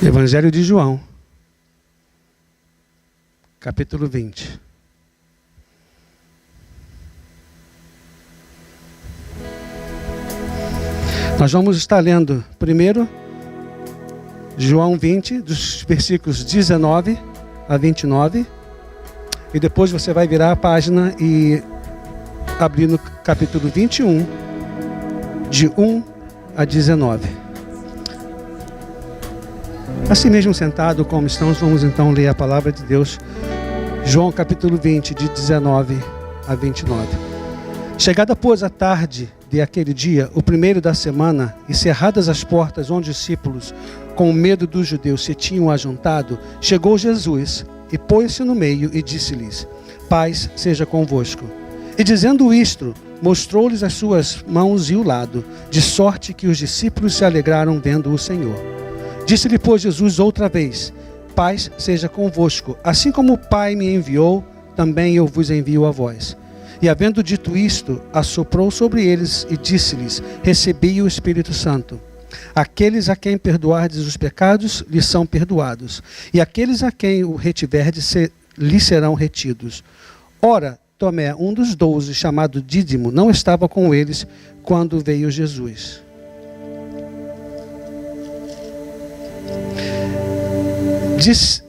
Evangelho de João, capítulo 20. Nós vamos estar lendo primeiro João 20, dos versículos 19 a 29, e depois você vai virar a página e abrir no capítulo 21, de 1 a 19. Assim mesmo sentado como estamos, vamos então ler a palavra de Deus. João capítulo 20, de 19 a 29. Chegada, pois, a tarde de aquele dia, o primeiro da semana, e cerradas as portas onde os discípulos, com medo dos judeus, se tinham ajuntado, chegou Jesus e pôs-se no meio e disse-lhes: paz seja convosco. E dizendo isto, mostrou-lhes as suas mãos e o lado, de sorte que os discípulos se alegraram vendo o Senhor. Disse-lhe, pois, Jesus outra vez: paz seja convosco. Assim como o Pai me enviou, também eu vos envio a vós. E havendo dito isto, assoprou sobre eles e disse-lhes: recebi o Espírito Santo. Aqueles a quem perdoardes os pecados, lhes são perdoados. E aqueles a quem o retiverdes, lhes serão retidos. Ora, Tomé, um dos 12, chamado Dídimo, não estava com eles quando veio Jesus.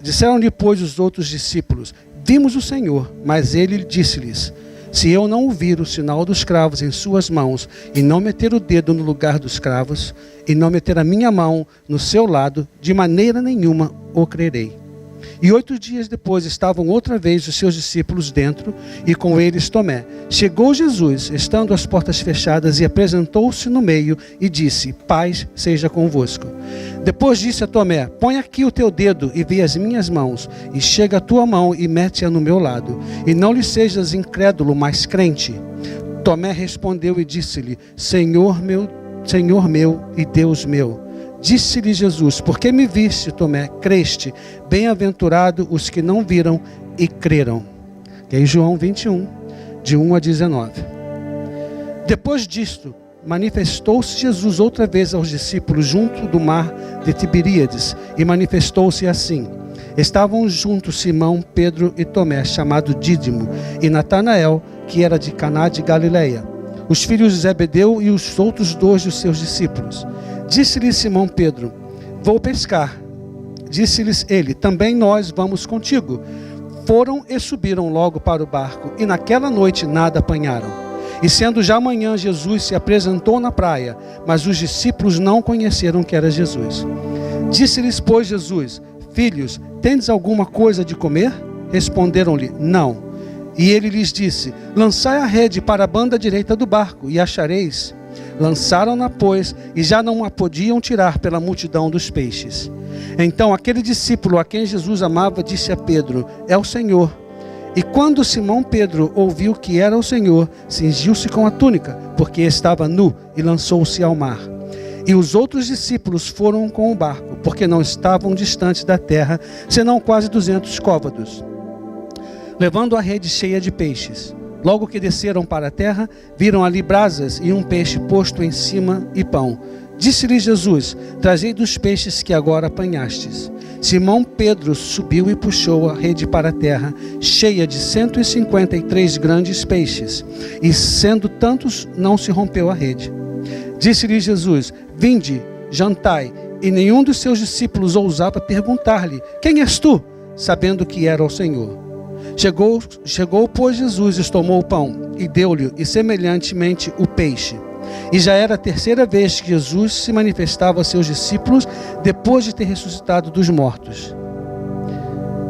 Disseram-lhe, pois, os outros discípulos: vimos o Senhor. Mas ele disse-lhes: se eu não ouvir o sinal dos cravos em suas mãos, e não meter o dedo no lugar dos cravos, e não meter a minha mão no seu lado, de maneira nenhuma o crerei. E 8 dias depois estavam outra vez os seus discípulos dentro, e com eles Tomé. Chegou Jesus, estando as portas fechadas, e apresentou-se no meio, e disse: paz seja convosco. Depois disse a Tomé: põe aqui o teu dedo, e vê as minhas mãos, e chega a tua mão, e mete-a no meu lado. E não lhe sejas incrédulo, mas crente. Tomé respondeu e disse-lhe: Senhor meu e Deus meu. Disse-lhe Jesus: porque me viste, Tomé, creste? Bem-aventurado os que não viram e creram. Que é João 21, de 1 a 19. Depois disto, manifestou-se Jesus outra vez aos discípulos junto do mar de Tiberíades, e manifestou-se assim: estavam juntos Simão, Pedro e Tomé, chamado Dídimo, e Natanael, que era de Caná de Galileia, os filhos de Zebedeu, e os outros 2 dos seus discípulos. Disse-lhe Simão Pedro: vou pescar. Disse-lhes ele: também nós vamos contigo. Foram e subiram logo para o barco, e naquela noite nada apanharam. E sendo já manhã, Jesus se apresentou na praia, mas os discípulos não conheceram que era Jesus. Disse-lhes, pois, Jesus: filhos, tendes alguma coisa de comer? Responderam-lhe: não. E ele lhes disse: lançai a rede para a banda direita do barco, e achareis. Lançaram-na, pois, e já não a podiam tirar pela multidão dos peixes. Então aquele discípulo a quem Jesus amava disse a Pedro: é o Senhor. E quando Simão Pedro ouviu que era o Senhor, cingiu-se com a túnica, porque estava nu, e lançou-se ao mar. E os outros discípulos foram com o barco, porque não estavam distantes da terra, senão quase 200 côvados, levando a rede cheia de peixes. Logo que desceram para a terra, viram ali brasas e um peixe posto em cima e pão. Disse-lhe Jesus: trazei dos peixes que agora apanhastes. Simão Pedro subiu e puxou a rede para a terra, cheia de 153 grandes peixes, e sendo tantos, não se rompeu a rede. Disse-lhe Jesus: vinde, jantai. E nenhum dos seus discípulos ousava perguntar-lhe: quem és tu? Sabendo que era o Senhor. Chegou, pois, Jesus, e tomou o pão, e deu-lhe, e semelhantemente o peixe. E já era a 3ª vez que Jesus se manifestava aos seus discípulos, depois de ter ressuscitado dos mortos.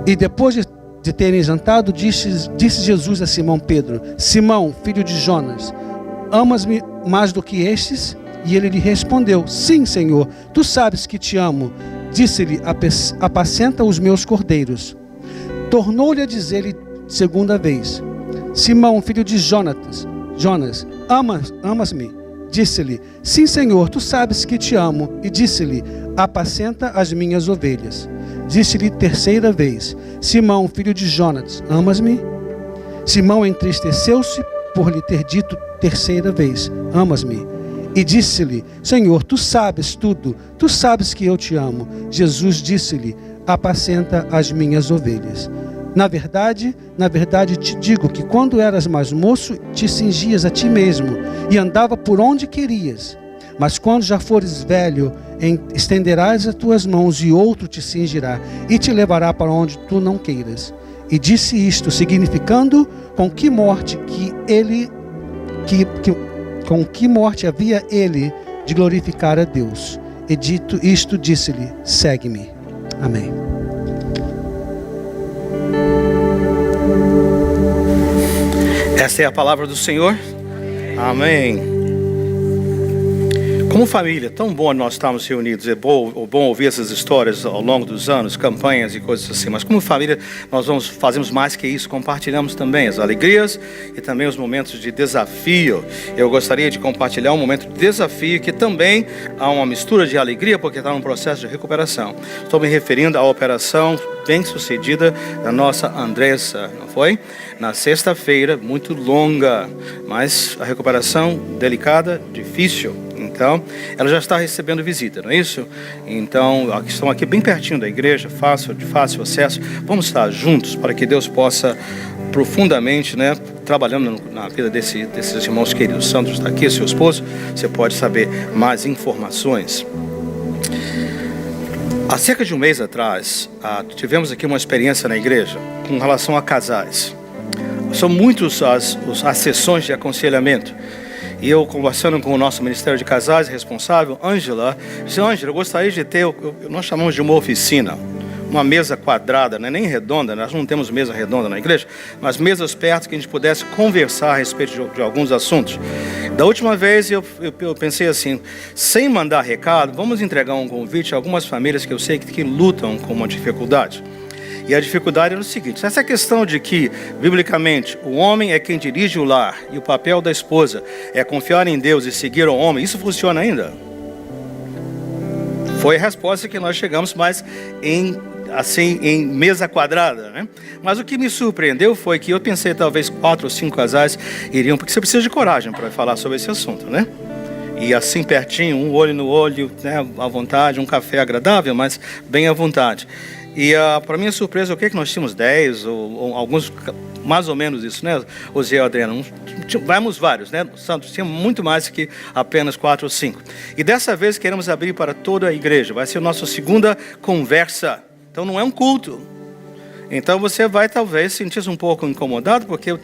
E depois de terem jantado, disse Jesus a Simão Pedro: Simão, filho de Jonas, amas-me mais do que estes? E ele lhe respondeu: sim, Senhor, tu sabes que te amo. Disse-lhe: apacenta os meus cordeiros. Tornou-lhe a dizer-lhe 2ª vez: Simão, filho de Jonas, amas-me? Disse-lhe: sim, Senhor, tu sabes que te amo. E disse-lhe: apacenta as minhas ovelhas. Disse-lhe 3ª vez: Simão, filho de Jonas, amas-me? Simão entristeceu-se por lhe ter dito 3ª vez: amas-me? E disse-lhe: Senhor, tu sabes tudo, tu sabes que eu te amo. Jesus disse-lhe: apacenta as minhas ovelhas. Na verdade te digo que quando eras mais moço, te cingias a ti mesmo e andava por onde querias. Mas quando já fores velho, estenderás as tuas mãos e outro te cingirá e te levará para onde tu não queiras. E disse isto, significando com que morte com que morte havia ele de glorificar a Deus. E dito isto, disse-lhe: segue-me. Amém. Essa é a palavra do Senhor. Amém. Como família, tão bom nós estarmos reunidos. É bom ouvir essas histórias ao longo dos anos, campanhas e coisas assim. Mas como família, nós fazemos mais que isso. Compartilhamos também as alegrias e também os momentos de desafio. Eu gostaria de compartilhar um momento de desafio que também há uma mistura de alegria, porque está num processo de recuperação. Estou me referindo à operação bem-sucedida da nossa Andressa, não foi? Na sexta-feira, muito longa, mas a recuperação delicada, difícil. Então, ela já está recebendo visita, não é isso? Então, estão aqui bem pertinho da igreja, de fácil acesso. Vamos estar juntos para que Deus possa profundamente, trabalhando na vida desses irmãos queridos. O Sandro está aqui, seu esposo, você pode saber mais informações. Há cerca de um mês atrás, tivemos aqui uma experiência na igreja com relação a casais. São muitas as sessões de aconselhamento. E eu, conversando com o nosso Ministério de Casais responsável, Ângela, disse: Ângela, eu gostaria de ter, nós chamamos de uma oficina, uma mesa quadrada, nem redonda, nós não temos mesa redonda na igreja, mas mesas perto que a gente pudesse conversar a respeito de alguns assuntos. Da última vez eu pensei assim, sem mandar recado, vamos entregar um convite a algumas famílias que eu sei que lutam com uma dificuldade. E a dificuldade é o seguinte: essa questão de que, biblicamente, o homem é quem dirige o lar e o papel da esposa é confiar em Deus e seguir o homem, isso funciona ainda? Foi a resposta que nós chegamos, mas em mesa quadrada, Mas o que me surpreendeu foi que eu pensei talvez 4 ou 5 casais iriam, porque você precisa de coragem para falar sobre esse assunto, E assim pertinho, um olho no olho, à vontade, um café agradável, mas bem à vontade. E para minha surpresa, o que nós tínhamos 10 ou alguns, mais ou menos isso, O Zé e o Adriano, vamos vários, Santos, tinha muito mais que apenas 4 ou 5. E dessa vez queremos abrir para toda a igreja, vai ser a nossa segunda conversa, então não é um culto. Então você vai talvez sentir-se um pouco incomodado, porque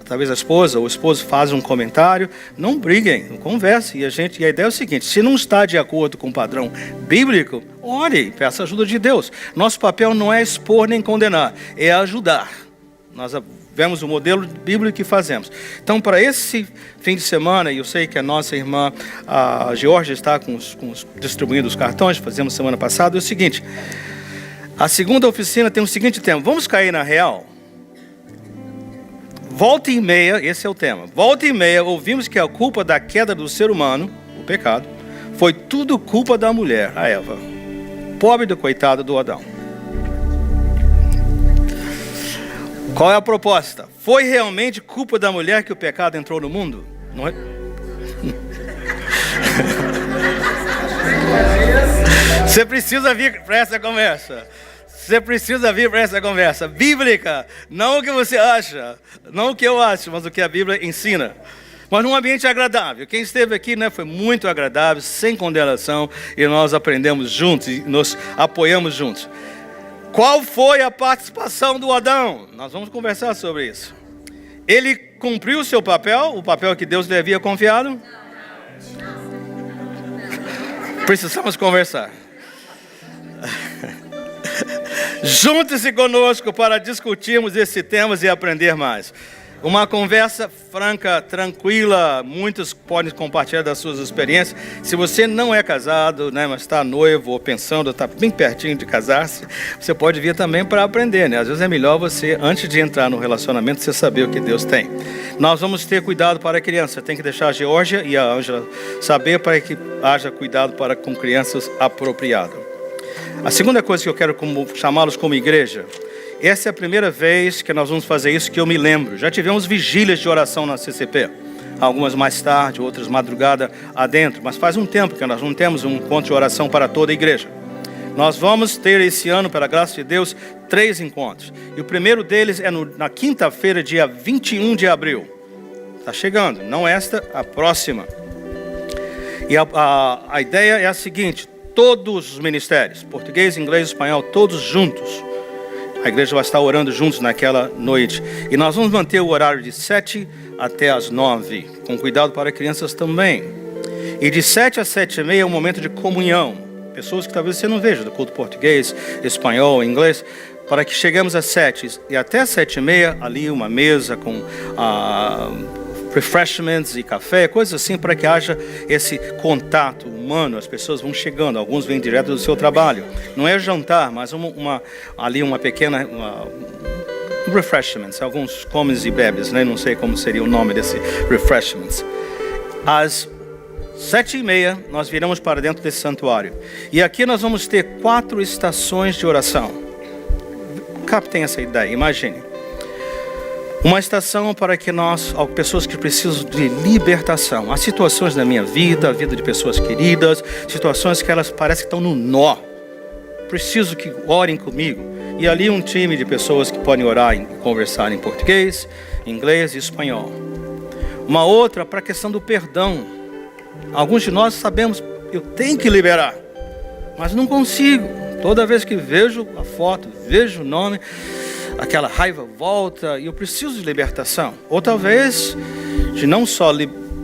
talvez a esposa ou o esposo faz um comentário, não briguem, conversem. E a ideia é o seguinte: se não está de acordo com o padrão bíblico, ore, peça ajuda de Deus. Nosso papel não é expor nem condenar, é ajudar. Nós vemos o modelo bíblico que fazemos. Então, para esse fim de semana, e eu sei que a nossa irmã, a Georgia, está distribuindo os cartões, fazemos semana passada, é o seguinte: a segunda oficina tem o seguinte tema: vamos cair na real? Volta e meia, esse é o tema. Volta e meia, ouvimos que a culpa da queda do ser humano, o pecado, foi tudo culpa da mulher, a Eva. Pobre do coitado do Adão. Qual é a proposta? Foi realmente culpa da mulher que o pecado entrou no mundo? Não é? Você precisa vir para essa conversa. Você precisa vir para essa conversa bíblica, não o que você acha, não o que eu acho, mas o que a Bíblia ensina. Mas num ambiente agradável. Quem esteve aqui, foi muito agradável, sem condenação, e nós aprendemos juntos e nos apoiamos juntos. Qual foi a participação do Adão? Nós vamos conversar sobre isso. Ele cumpriu o seu papel, o papel que Deus lhe havia confiado? Precisamos conversar. Junte-se conosco para discutirmos esse tema e aprender mais. Uma conversa franca, tranquila, muitos podem compartilhar das suas experiências. Se você não é casado, mas está noivo ou pensando, está bem pertinho de casar-se, você pode vir também para aprender, Às vezes é melhor você, antes de entrar no relacionamento, você saber o que Deus tem. Nós vamos ter cuidado para a criança, tem que deixar a Georgia e a Ângela saber para que haja cuidado com crianças apropriado. A segunda coisa que eu quero chamá-los como igreja, essa é a primeira vez que nós vamos fazer isso que eu me lembro. Já tivemos vigílias de oração na CCP. Algumas mais tarde, outras madrugada adentro. Mas faz um tempo que nós não temos um encontro de oração para toda a igreja. Nós vamos ter esse ano, pela graça de Deus, 3 encontros. E o primeiro deles é na quinta-feira, dia 21 de abril. Está chegando, não esta, a próxima. E a ideia é a seguinte: todos os ministérios, português, inglês, espanhol, todos juntos. A igreja vai estar orando juntos naquela noite. E nós vamos manter o horário de 7 até as 9, com cuidado para crianças também. E de 7 às 7h30 é um momento de comunhão. Pessoas que talvez você não veja, do culto português, espanhol, inglês, para que chegamos às 7 e até às 7h30, ali uma mesa com refreshments e café, coisas assim, para que haja esse contato humano. As pessoas vão chegando, alguns vêm direto do seu trabalho. Não é jantar, mas ali uma pequena refreshments, alguns comes e bebes, né? Não sei como seria o nome desse refreshments. Às 7h30 nós viramos para dentro desse santuário. E aqui nós vamos ter 4 estações de oração. Captem essa ideia, imagine. Uma estação para que pessoas que precisam de libertação. Há situações na minha vida, a vida de pessoas queridas, situações que elas parecem que estão no nó. Preciso que orem comigo. E ali um time de pessoas que podem orar e conversar em português, inglês e espanhol. Uma outra para a questão do perdão. Alguns de nós sabemos, eu tenho que liberar, mas não consigo. Toda vez que vejo a foto, vejo o nome, aquela raiva volta e eu preciso de libertação. Ou talvez de não só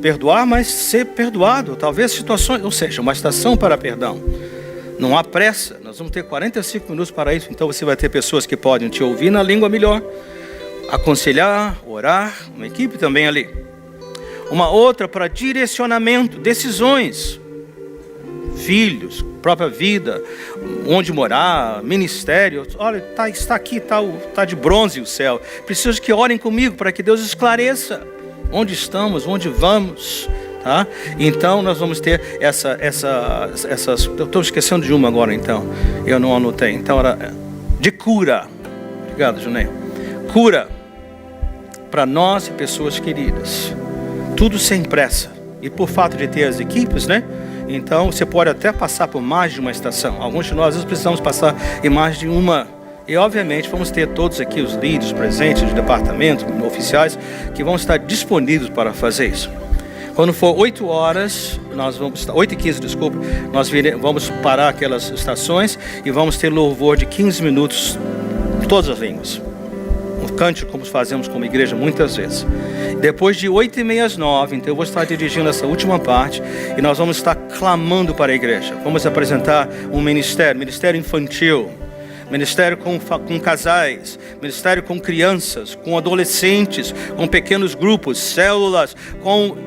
perdoar, mas ser perdoado. Talvez situações, ou seja, uma estação para perdão. Não há pressa, nós vamos ter 45 minutos para isso. Então você vai ter pessoas que podem te ouvir na língua melhor, aconselhar, orar, uma equipe também ali. Uma outra para direcionamento, decisões, filhos, própria vida, onde morar, ministério. Olha, está aqui, está de bronze o céu. Preciso que orem comigo para que Deus esclareça onde estamos, onde vamos. Tá? Então nós vamos ter essas. Eu estou esquecendo de uma agora, então. Eu não anotei. Então era de cura. Obrigado, Junéia. Cura para nós e pessoas queridas. Tudo sem pressa. E por fato de ter as equipes, né? Então você pode até passar por mais de uma estação. Alguns de nós às vezes precisamos passar em mais de uma. E obviamente vamos ter todos aqui os líderes presentes de departamento, oficiais, que vão estar disponíveis para fazer isso. Quando for 8 horas, 8h15, desculpa, nós vamos parar aquelas estações e vamos ter louvor de 15 minutos, em todas as línguas. Um cântico como fazemos como igreja muitas vezes. Depois de 8h30 às 9, então eu vou estar dirigindo essa última parte e nós vamos estar clamando para a igreja. Vamos apresentar um ministério infantil, ministério com casais, ministério com crianças, com adolescentes, com pequenos grupos, células, com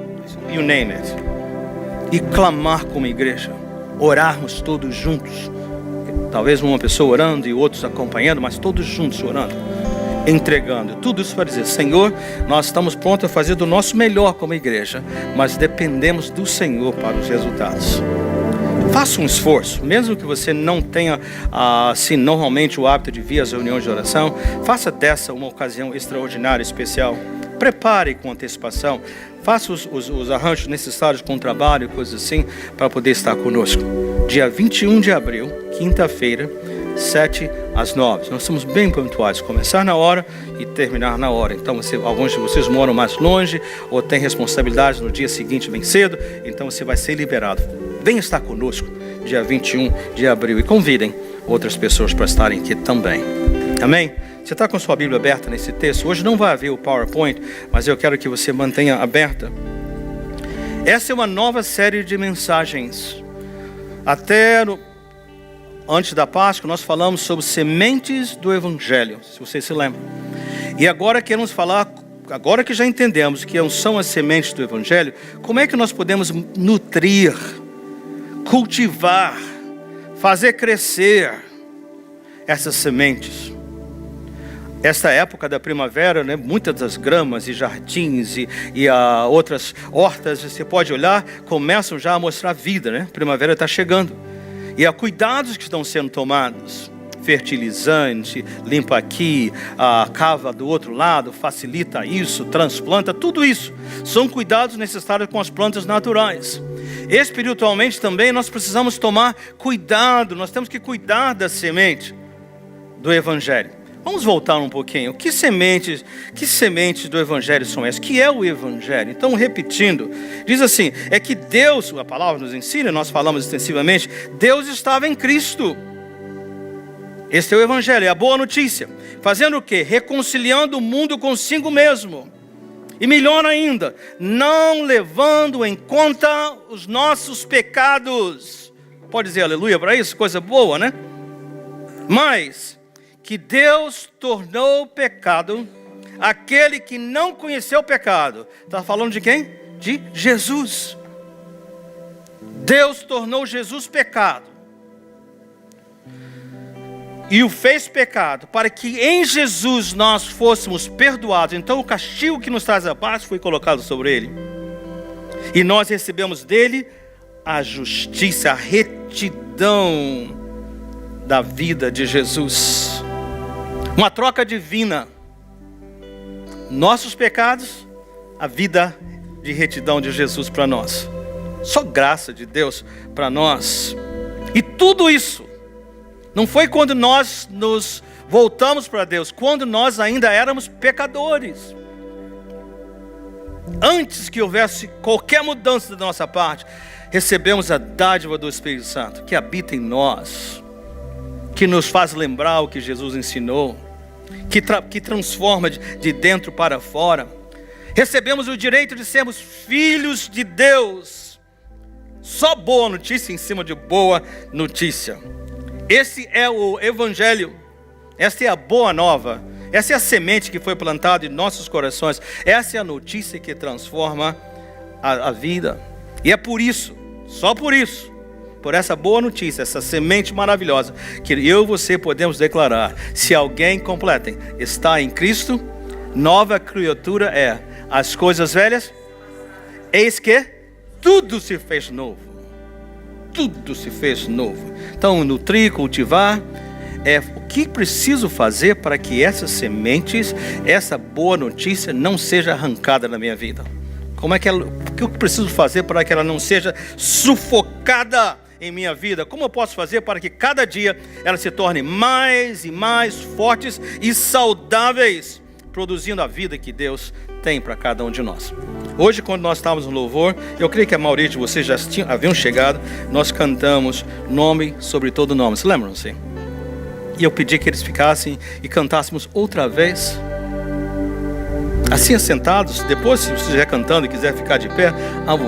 you name it. E clamar como igreja, orarmos todos juntos. Talvez uma pessoa orando e outros acompanhando, mas todos juntos orando, entregando. Tudo isso para dizer: Senhor, nós estamos prontos a fazer do nosso melhor como igreja, mas dependemos do Senhor para os resultados. Faça um esforço, mesmo que você não tenha, assim, normalmente o hábito de vir às reuniões de oração, faça dessa uma ocasião extraordinária, especial. Prepare com antecipação, faça os arranjos necessários com o trabalho e coisas assim, para poder estar conosco. Dia 21 de abril, quinta-feira, 7 às 9. Nós somos bem pontuais, começar na hora e terminar na hora. Então alguns de vocês moram mais longe ou têm responsabilidade no dia seguinte bem cedo, então você vai ser liberado. Venha estar conosco dia 21 de abril e convidem outras pessoas para estarem aqui também. Amém? Você está com sua Bíblia aberta nesse texto? Hoje não vai haver o PowerPoint, mas eu quero que você mantenha aberta. Essa é uma nova série de mensagens. Antes da Páscoa, nós falamos sobre sementes do Evangelho, se vocês se lembram. E agora queremos falar, agora que já entendemos que são as sementes do Evangelho, como é que nós podemos nutrir, cultivar, fazer crescer essas sementes. Esta época da primavera, né, muitas das gramas e jardins e outras hortas, você pode olhar, começam já a mostrar vida, né? Primavera está chegando. E há cuidados que estão sendo tomados. fertilizante, limpa aqui, cava do outro lado, facilita isso, transplanta, tudo isso. São cuidados necessários com as plantas naturais. Espiritualmente também nós precisamos tomar cuidado, nós temos que cuidar da semente do Evangelho. Vamos voltar um pouquinho. Que sementes do Evangelho são essas? Que é o Evangelho? Então, repetindo, diz assim, é que Deus, a palavra nos ensina, nós falamos extensivamente, Deus estava em Cristo. Este é o Evangelho, é a boa notícia. Fazendo o quê? Reconciliando o mundo consigo mesmo. E melhor ainda, não levando em conta os nossos pecados. Pode dizer aleluia para isso? Coisa boa, né? Mas que Deus tornou pecado aquele que não conheceu o pecado. Está falando de quem? De Jesus. Deus tornou Jesus pecado. E o fez pecado, para que em Jesus nós fôssemos perdoados. Então o castigo que nos traz a paz foi colocado sobre ele. E nós recebemos dele a justiça, a retidão da vida de Jesus. Uma troca divina. Nossos pecados, a vida de retidão de Jesus para nós. Só graça de Deus para nós. E tudo isso não foi quando nós nos voltamos para Deus, quando nós ainda éramos pecadores. Antes que houvesse qualquer mudança da nossa parte, recebemos a dádiva do Espírito Santo, que habita em nós, que nos faz lembrar o que Jesus ensinou, que transforma de dentro para fora. Recebemos o direito de sermos filhos de Deus. Só boa notícia em cima de boa notícia. Esse é o Evangelho, essa é a boa nova, essa é a semente que foi plantada em nossos corações, essa é a notícia que transforma a vida. E é por isso, só por isso, por essa boa notícia, essa semente maravilhosa, que eu e você podemos declarar, se alguém, completem, está em Cristo, nova criatura é, as coisas velhas, eis que tudo se fez novo. Tudo se fez novo. Então, nutrir, cultivar, o que preciso fazer para que essas sementes, essa boa notícia não seja arrancada da minha vida? O que eu preciso fazer para que ela não seja sufocada em minha vida? Como eu posso fazer para que cada dia ela se torne mais e mais fortes e saudáveis, produzindo a vida que Deus tem para cada um de nós? Hoje, quando nós estávamos no louvor, eu creio que a maioria de vocês já haviam chegado, nós cantamos nome sobre todo nome. Se lembram-se? E eu pedi que eles ficassem e cantássemos outra vez. Assim, assentados. Depois, se você estiver cantando e quiser ficar de pé, à vontade.